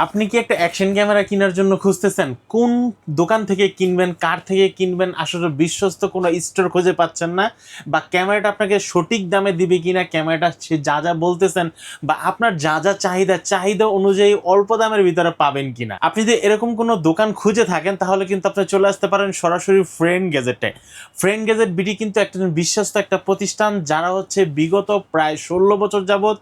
আপনি কি একটা অ্যাকশন ক্যামেরা কেনার জন্য খুঁজতেছেন? কোন দোকান থেকে কিনবেন, কার থেকে কিনবেন, আসলে বিশ্বস্ত কোনো স্টোর খুঁজে পাচ্ছেন না, বা ক্যামেরাটা আপনাকে সঠিক দামে দিবে কিনা, ক্যামেরাটা সে যা যা বলতেছেন বা আপনার যা যা চাহিদা অনুযায়ী অল্প দামের ভিতরে পাবেন কিনা, আপনি যদি এরকম কোনো দোকান খুঁজে থাকেন তাহলে কিন্তু আপনি চলে আসতে পারেন সরাসরি ফ্রেন্ড গ্যাজেটে। ফ্রেন্ড গ্যাজেট বিডি কিন্তু একটা বিশ্বস্ত একটা প্রতিষ্ঠান, যারা হচ্ছে বিগত প্রায় 16 বছর যাবৎ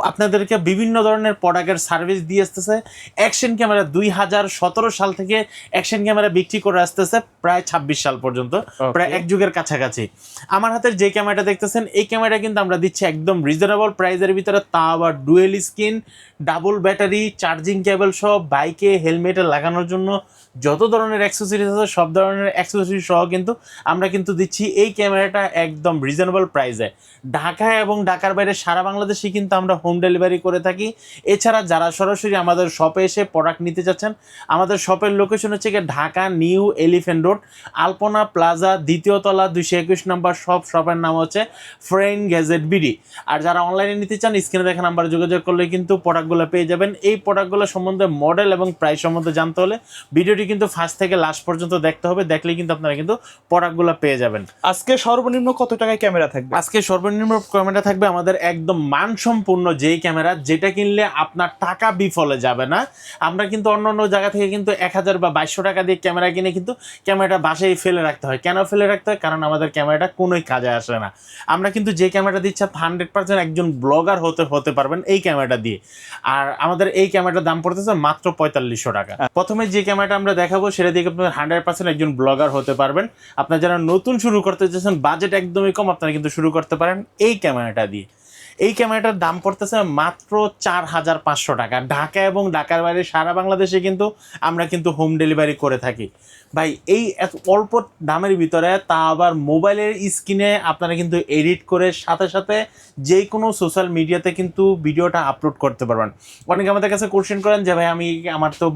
আপনাদেরকে বিভিন্ন ধরনের প্রোডাক্টের সার্ভিস দিয়ে আসতেছে। অ্যাকশন ক্যামেরা 2017 সাল থেকে অ্যাকশন ক্যামেরা বিক্রি করে আসতেছে প্রায় 26 সাল পর্যন্ত, প্রায় এক যুগের কাছাকাছি। আমার হাতের যে ক্যামেরাটা দেখতেছেন, এই ক্যামেরাটা কিন্তু আমরা দিচ্ছি একদম রিজনেবল প্রাইসের ভিতরে, তা আবার dual screen, double battery, charging cable সহ বাইকে হেলমেটে লাগানোর জন্য যত ধরনের অ্যাক্সেসরিজ আছে সব ধরনের অ্যাক্সেসরিজ সহ কিন্তু আমরা কিন্তু দিচ্ছি এই ক্যামেরাটা একদম রিজনেবল প্রাইসে। ঢাকা এবং ঢাকার বাইরে সারা বাংলাদেশে কিন্তু আমরা হোম ডেলিভারি করে থাকি। এছাড়া যারা সরাসরি আমাদের শপে এসে প্রোডাক্ট নিতে চাচ্ছেন, আমাদের শপের লোকেশন হচ্ছে গিয়ে ঢাকা নিউ এলিফ্যান্ট রোড, আলপনা প্লাজা, দ্বিতীয় তলা, 221 নম্বর শপের নাম হচ্ছে ফ্রেন্ড গ্যাজেট বিডি। আর যারা অনলাইনে নিতে চান, স্ক্রিনে দেখা নাম্বারে যোগাযোগ করলে কিন্তু প্রোডাক্টগুলো পেয়ে যাবেন। এই প্রোডাক্টগুলো সম্বন্ধে মডেল এবং প্রাইস সম্বন্ধে জানতে হলে ভিডিওটি কিন্তু ফার্স্ট থেকে লাস্ট পর্যন্ত দেখতে হবে, দেখলেই কিন্তু আপনারা কিন্তু প্রোডাক্টগুলো পেয়ে যাবেন। আজকে সর্বনিম্ন কত টাকায় ক্যামেরা থাকবে? আজকে সর্বনিম্ন ক্যামেরা থাকবে আমাদের একদম মানসম্পন্ন যেই ক্যামেরা, যেটা কিনলে আপনার টাকা বিফলে যাবে না। আমরা কিন্তু অন্য অন্য জায়গা থেকে কিন্তু 1000 বা 2200 টাকা দিয়ে ক্যামেরা কিনে কিন্তু ক্যামেরাটা বাসায় ফেলে রাখতে হয়। কেন ফেলে রাখতে হয়? কারণ আমাদের ক্যামেরাটা কোনোই কাজে আসে না। আমরা কিন্তু যে ক্যামেরাটা দিচ্ছি 100% একজন ব্লগার হতে পারবেন এই ক্যামেরাটা দিয়ে। আর আমাদের এই ক্যামেরাটার দাম পড়তেছে মাত্র 4500 টাকা। প্রথমে যে ক্যামেরাটা আমরা দেখাবো সেটা দিয়ে আপনি 100% একজন ব্লগার হতে পারবেন। আপনারা যারা নতুন শুরু করতে চাচ্ছেন, বাজেট একদমই কম, আপনারা কিন্তু শুরু করতে পারেন এই ক্যামেরাটা দিয়ে। এই ক্যামেরাটার দাম পড়তেছে মাত্র 4500 টাকা। ঢাকা এবং ঢাকার বাইরে সারা বাংলাদেশে কিন্তু আমরা কিন্তু হোম ডেলিভারি করে থাকি। ভাই এই এত অল্প দামের ভিতরে, তা আবার মোবাইলের স্ক্রিনে আপনারা কিন্তু এডিট করে সাথে সাথে যে কোনো সোশ্যাল মিডিয়াতে কিন্তু ভিডিওটা আপলোড করতে পারবেন। অনেকে আমাদের কাছে কোশ্চেন করেন যে ভাই আমার তো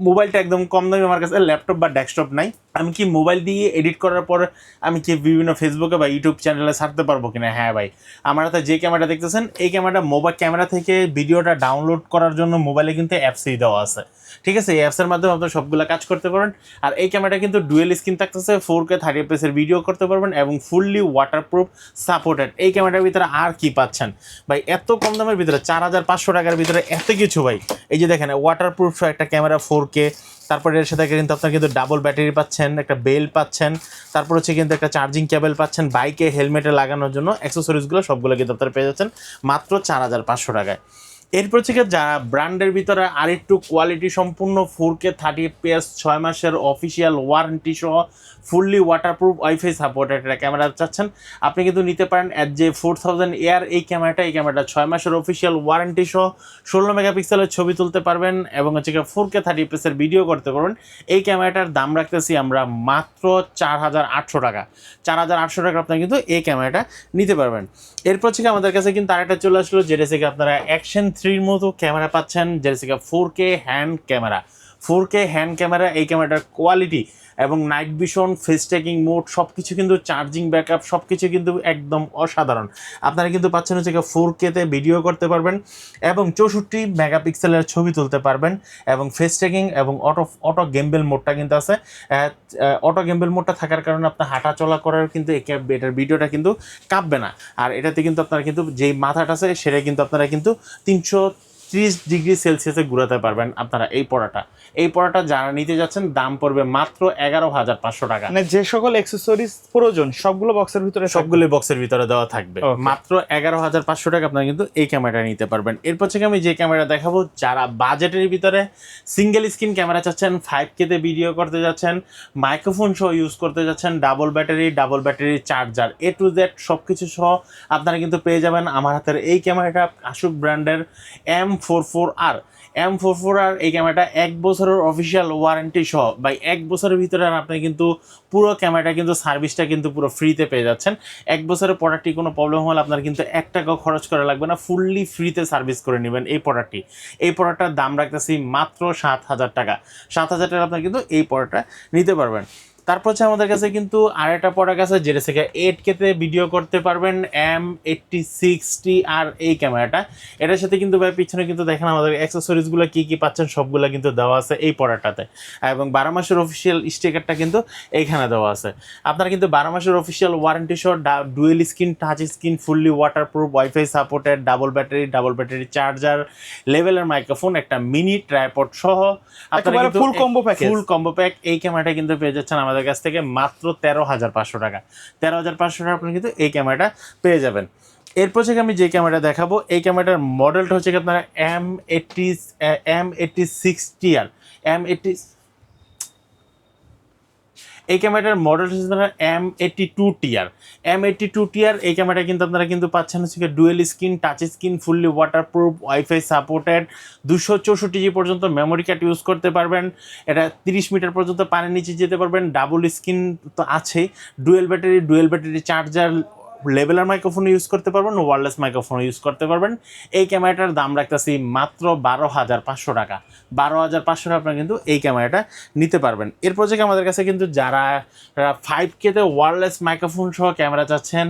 মোবাইলটা একদম কম দামি, আমার কাছে ল্যাপটপ বা ডেস্কটপ নাই, আমি কি মোবাইল দিয়ে এডিট করার পর আমি কি বিভিন্ন ফেসবুকে বা ইউটিউব চ্যানেলে ছাড়তে পারবো কিনা? হ্যাঁ ভাই, আমার হাতে যে ক্যামেরাটা দেখতেছেন এই ক্যামেরাটা মোবাইল ক্যামেরা থেকে ভিডিওটা ডাউনলোড করার জন্য মোবাইলে কিন্তু অ্যাপসই দেওয়া আছে। ঠিক আছে, এই অ্যাপসের মাধ্যমে আপনার সবগুলো কাজ করতে পারেন। আর এই ক্যামেরাটা কিন্তু ডুয়েল স্ক্রিন থাকতেছে, 4K 30 fps ভিডিও করতে পারবেন এবং ফুললি ওয়াটারপ্রুফ সাপোর্টেড। এই ক্যামেরার ভিতরে আর কি পাচ্ছেন ভাই এত কম দামের ভিতরে? 4500 টাকার ভিতরে এত কিছু ভাই। এই যে দেখেন ওয়াটারপ্রুফ একটা ক্যামেরা 4K, তারপরে এর সাথে কিন্তু আপনার কিন্তু ডাবল ব্যাটারি পাচ্ছেন, একটা বেল পাচ্ছেন, তারপর হচ্ছে কিন্তু একটা চার্জিং কেবল পাচ্ছেন, বাইকে হেলমেটে লাগানোর জন্য অ্যাক্সেসরিজগুলো সবগুলো কিন্তু আপনারা পেয়ে যাচ্ছেন মাত্র 4500 টাকায়। এরপর থেকে যারা ব্র্যান্ডের ভিতরে আরেকটু কোয়ালিটি সম্পূর্ণ 4K 30 fps 6 মাসের অফিসিয়াল ওয়ারেন্টি সহ ফুললি ওয়াটারপ্রুফ ওয়াইফাই সাপোর্টেড একটা ক্যামেরা চাচ্ছেন, আপনি কিন্তু নিতে পারেন এট যে 4000 এয়ার এই ক্যামেরাটা 6 মাসের অফিসিয়াল ওয়ারেন্টি সহ 16 মেগাপিক্সেলের ছবি তুলতে পারবেন এবং হচ্ছে 4K 30 fps ভিডিও করতে পারবেন। এই ক্যামেরাটার দাম রাখতেছি আমরা মাত্র 4800 টাকা। 4800 টাকা আপনারা কিন্তু এই ক্যামেরাটা নিতে পারবেন। এরপর থেকে আমাদের কাছে কিন্তু আরেকটা চলে আসলো, যেটা থেকে আপনারা অ্যাকশন 3 মতো ক্যামেরা পাচ্ছেন, যেটা থেকে 4K hand camera. 4K hand camera, এই ক্যামেরাটার কোয়ালিটি এবং night vision, face tracking mode সব কিছু কিন্তু, চার্জিং ব্যাকআপ সব কিছু কিন্তু একদম অসাধারণ। আপনারা কিন্তু পাচ্ছেন হচ্ছে 4K-তে ভিডিও করতে পারবেন এবং 64 মেগাপিক্সেলের ছবি তুলতে পারবেন এবং ফেস ট্র্যাকিং এবং অটো গেমবেল মোডটা কিন্তু আছে। অটো গেমবেল মোডটা থাকার কারণে আপনার হাঁটা চলা করার কিন্তু এটার ভিডিওটা কিন্তু কাঁপবে না। আর এটাতে কিন্তু আপনারা কিন্তু যেই মাথাটা আছে সেটা কিন্তু আপনারা কিন্তু 330 ডিগ্রি সেলসিয়াসে ঘুরাতে পারবেন। আপনারা এই পড়াটা যারা নিতে যাচ্ছেন দাম পড়বে মাত্র 11500 টাকা। মানে যে সকল অ্যাকসেসরিজ প্রয়োজন সবগুলো বক্সের ভিতরে দেওয়া থাকবে। মাত্র 11500 টাকা আপনারা কিন্তু এই ক্যামেরাটা নিতে পারবেন। এরপর থেকে আমি যে ক্যামেরা দেখাবো, যারা বাজেটের ভিতরে সিঙ্গেল স্ক্রিন ক্যামেরা চাচ্ছেন, 5K-তে ভিডিও করতে যাচ্ছেন, মাইক্রোফোন সহ ইউজ করতে যাচ্ছেন, double battery charger A to Z সব কিছু সহ আপনারা কিন্তু পেয়ে যাবেন আমার হাতের এই ক্যামেরাটা। আশুক ব্র্যান্ডের M44R এই ক্যামেরাটা 1 বছরের অফিসিয়াল ওয়ারেন্টি সহ বা 1 বছরের ভিতরে আপনি কিন্তু পুরো ক্যামেরাটা কিন্তু সার্ভিসটা কিন্তু পুরো ফ্রিতে পেয়ে যাচ্ছেন। 1 বছরের প্রোডাক্টটি কোনো প্রবলেম হলে আপনার কিন্তু 1 টাকাও খরচ করা লাগবে না, ফুললি ফ্রিতে সার্ভিস করে নেবেন এই প্রোডাক্টটার দাম রাখতেছি মাত্র 7000 টাকা। 7000 টাকা আপনার কিন্তু এই প্রোডাক্টটা নিতে পারবেন। তারপর হচ্ছে আমাদের কাছে কিন্তু আরেকটা প্রোডাক্ট আছে যেটা থেকে 8K তে ভিডিও করতে পারবেন, M8060 আর এই ক্যামেরাটা। এটার সাথে কিন্তু ভাই পিছনে কিন্তু দেখেন আমাদের অ্যাক্সেসরিজগুলো কী কী পাচ্ছেন সবগুলো কিন্তু দেওয়া আছে এই প্রোডাক্টটাতে, এবং 12 মাসের অফিসিয়াল স্টিকারটা কিন্তু এইখানে দেওয়া আছে। আপনারা কিন্তু 12 মাসের অফিসিয়াল ওয়ারেন্টি সহ dual screen, touch screen, fully waterproof, wifi supported, double battery charger, লেভেলের মাইক্রোফোন, একটা মিনি ট্রাইপড সহ আপনারা কিন্তু ফুল কম্বো প্যাক এই ক্যামেরাটা কিন্তু পেয়ে যাচ্ছেন আমাদের কাছ থেকে মাত্র 13,500 টাকা। 13,500 টাকা আপনি কিন্তু এই ক্যামেরাটা পেয়ে যাবেন। এরপর থেকে আমি যে ক্যামেরাটা দেখাবো, এই ক্যামেরাটার মডেলটা হচ্ছে কি আপনারা M86TR, এই ক্যামেরাটার মডেল হচ্ছে আপনারা M82TR। M82TR এই ক্যামেরাটা কিন্তু আপনারা কিন্তু পাচ্ছেন হচ্ছে dual screen, touch screen, fully waterproof, wifi supported, 264 GB পর্যন্ত মেমোরি কার্ড ইউজ করতে পারবেন। এটা 30 মিটার পর্যন্ত পানির নিচে যেতে পারবেন, ডাবল স্ক্রিন তো আছেই, dual battery charger, leveller microphone use করতে পারবেন, ওয়্যারলেস মাইক্রোফোন ইউজ করতে পারবেন। এই ক্যামেরাটার দাম রাখতেছি মাত্র 12,500 টাকা। 12,500 টাকা আপনারা কিন্তু এই ক্যামেরাটা নিতে পারবেন। এরপর থেকে আমাদের কাছে কিন্তু যারা 5K তে ওয়্যারলেস মাইক্রোফোন সহ ক্যামেরা চাচ্ছেন,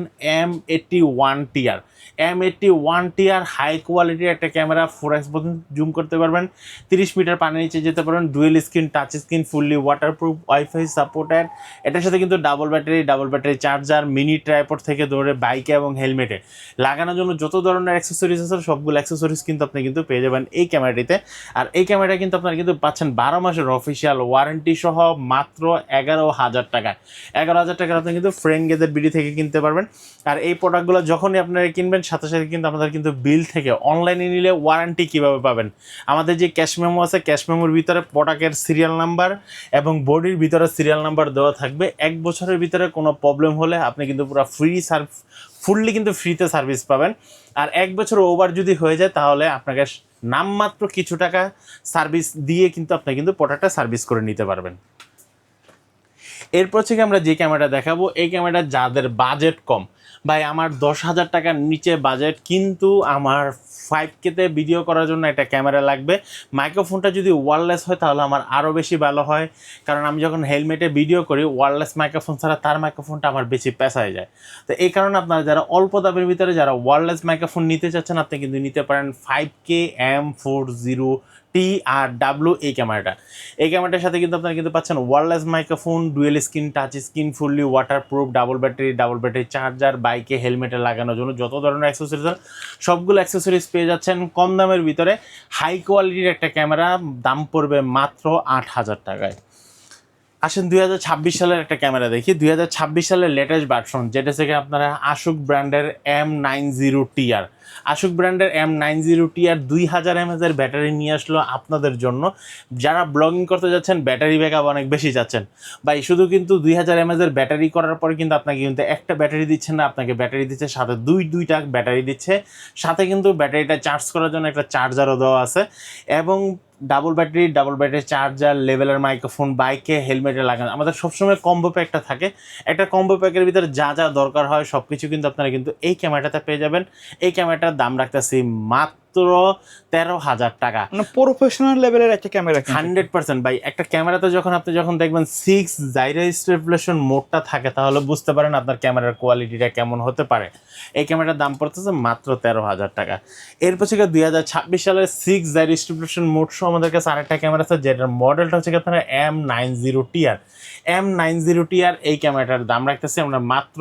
M81TR হাই কোয়ালিটির একটা ক্যামেরা, 4x পর্যন্ত জুম করতে পারবেন, 30 মিটার পানির নিচে যেতে পারবেন, dual screen, touch screen, fully waterproof, wifi supported. এটার সাথে কিন্তু double battery charger, mini tripod থেকে ধরে বাইকে এবং হেলমেটে লাগানোর জন্য যত ধরনের অ্যাক্সেসরিজ আছে সবগুলো অ্যাক্সেসরিজ কিন্তু আপনি কিন্তু পেয়ে যাবেন এই ক্যামেরাটিতে। আর এই ক্যামেরাটা কিন্তু আপনারা কিন্তু পাচ্ছেন 12 মাসের অফিসিয়াল ওয়ারেন্টি সহ মাত্র 11,000 টাকায়। 11,000 টাকার আপনি কিন্তু ফ্রেন্ড গেজেট বিডি থেকে কিনতে পারবেন। আর এই প্রোডাক্টগুলো যখনই আপনারা কিনবেন সাথে সাথে কিন্তু আপনাদের কিন্তু বিল থেকে অনলাইনে নিলে ওয়ারেন্টি কীভাবে পাবেন, আমাদের যে ক্যাশ মেমো আছে, ক্যাশ মেমোর ভিতরে প্রোডাক্টের সিরিয়াল নাম্বার এবং বডির ভিতরে সিরিয়াল নাম্বার দেওয়া থাকবে। 1 বছরের ভিতরে কোনো প্রবলেম হলে আপনি কিন্তু পুরো ফুললি কিন্তু ফ্রিতে সার্ভিস পাবেন। আর 1 বছর ওভার যদি হয়ে যায় তাহলে আপনাকে নামমাত্র কিছু টাকা সার্ভিস দিয়ে কিন্তু আপনি কিন্তু প্রোডাক্টটা সার্ভিস করে নিতে পারবেন। এরপর থেকে আমরা যে ক্যামেরাটা দেখাবো, এই ক্যামেরাটা যাদের বাজেট কম, ভাই আমার 10,000 টাকার নিচে বাজেট কিন্তু আমার 5K তে ভিডিও করার জন্য একটা ক্যামেরা লাগবে, মাইক্রোফোনটা যদি ওয়্যারলেস হয় তাহলে আমার আরও বেশি ভালো হয়, কারণ আমি যখন হেলমেটে ভিডিও করি ওয়্যারলেস মাইক্রোফোন ছাড়া তার মাইক্রোফোনটা আমার বেশি পেঁচায় যায়। তো এই কারণে আপনারা যারা অল্প দামের ভিতরে যারা ওয়্যারলেস মাইক্রোফোন নিতে চাচ্ছেন আপনি কিন্তু নিতে পারেন 5K M40TR এই ক্যামেরাটা। এই ক্যামেরাটার সাথে কিন্তু আপনারা কিন্তু পাচ্ছেন wireless microphone, dual screen, touch screen, fully waterproof, double battery charger, বাইকে হেলমেটে লাগানোর জন্য যত ধরনের অ্যাক্সেসরিজ সবগুলো অ্যাক্সেসরিজ পেয়ে যাচ্ছেন কম দামের ভিতরে। হাই কোয়ালিটির একটা ক্যামেরা, দাম পড়বে মাত্র 8,000 টাকায়। আসেন 2026 সালের একটা ক্যামেরা দেখি। 2026 সালের লেটেস্ট ভার্সন যেটা থেকে আপনারা আশুক ব্র্যান্ডের M90TR, আশুক ব্র্যান্ডের M90TR 2000 mAh এর ব্যাটারি নিয়ে আসলো আপনাদের জন্য। যারা ব্লগিং করতে যাচ্ছেন, ব্যাটারি ব্যাকআপ অনেক বেশি যাচ্ছেন, ভাই শুধু কিন্তু 2000 mAh এর ব্যাটারি করার পরে কিন্তু আপনাকে কিন্তু একটা ব্যাটারি দিচ্ছে না, আপনাকে ব্যাটারি দিচ্ছে সাথে দুইটা ব্যাটারি দিচ্ছে, সাথে কিন্তু ব্যাটারিটা চার্জ করার জন্য একটা চার্জারও দেওয়া আছে, এবং ডাবল ব্যাটারি চার্জার, লেভেলের মাইক্রোফোন, বাইকে হেলমেটে লাগানো। আমাদের সবসময় কম্বো প্যাকটা থাকে, একটা কম্বো প্যাকের ভিতরে যা যা দরকার হয় সব কিছু কিন্তু আপনারা কিন্তু এই ক্যামেরাটাতে পেয়ে যাবেন। এই ক্যামেরাটার দাম রাখতেছি মাত্র 13,000 টাকা। মানে প্রফেশনাল লেভেলের একটা ক্যামেরা 100% ভাই। একটা ক্যামেরাতে আপনি যখন দেখবেন 6 জাইরো স্টেবিলাইজেশন মোডটা থাকে তাহলে বুঝতে পারেন আপনার ক্যামেরার কোয়ালিটিটা কেমন হতে পারে। এই ক্যামেরার দাম পড়তেছে মাত্র 13,000 টাকা। এরপর থেকে 2026 সালের 6 জাইরো স্টেবিলাইজেশন মোড সহ আমাদের কাছে আরেকটা ক্যামেরা আছে যেটার মডেলটা হচ্ছে আপনার M90TR। এই ক্যামেরাটার দাম রাখতেছি আমরা মাত্র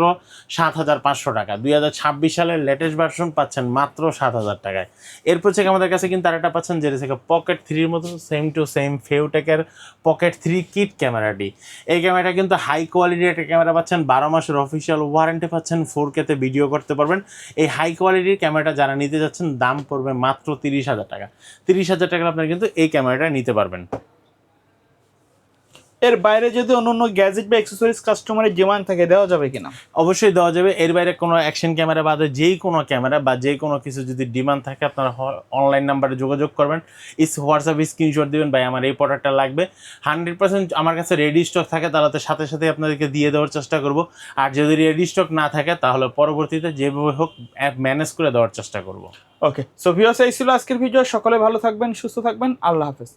7,500 টাকা। 2026 সালের লেটেস্ট ভার্সন পাচ্ছেন মাত্র 7,000 টাকায়। এরপর থেকে আমাদের কাছে কিন্তু আরেকটা পাচ্ছেন যেটা থেকে পকেট 3-র মতো সেম টু সেম ফেউটেকের পকেট 3 কিট ক্যামেরাটি। এই ক্যামেরাটা কিন্তু হাই কোয়ালিটির একটা ক্যামেরা পাচ্ছেন, 12 মাসের অফিসিয়াল ওয়ারেন্টি পাচ্ছেন, 4K তে ভিডিও করতে পারবেন। এই হাই কোয়ালিটির ক্যামেরাটা যারা নিতে যাচ্ছেন দাম পড়বে মাত্র 30,000 টাকা। 30,000 টাকা আপনারা কিন্তু এই ক্যামেরাটা নিতে পারবেন। এর বাইরে যদি অন্য গ্যাজেট বা অ্যাক্সেসরিজ কাস্টমারের ডিমান্ড থাকে দেওয়া যাবে কিনা? অবশ্যই দেওয়া যাবে। এর বাইরে কোনো অ্যাকশন ক্যামেরা বাদে যেই কোনো ক্যামেরা বা যে কোনো কিছু যদি ডিমান্ড থাকে আপনারা অনলাইন নাম্বারে যোগাযোগ করবেন, হোয়াটসঅ্যাপে স্ক্রিনশট দিবেন, ভাই আমার এই প্রোডাক্টটা লাগবে। 100% আমার কাছে রেডি স্টক থাকে তাহলে সাথে সাথে আপনাদেরকে দিয়ে দেওয়ার চেষ্টা করব। আর যদি রেডি স্টক না থাকে তাহলে পরবর্তীতে যেভাবে হোক অ্যাপ ম্যানেজ করে দেওয়ার চেষ্টা করব। ওকে, সো ভিউয়ার্স এই ছিল আজকের ভিডিও। সকলে ভালো থাকবেন, সুস্থ থাকবেন, আল্লাহ হাফেজ।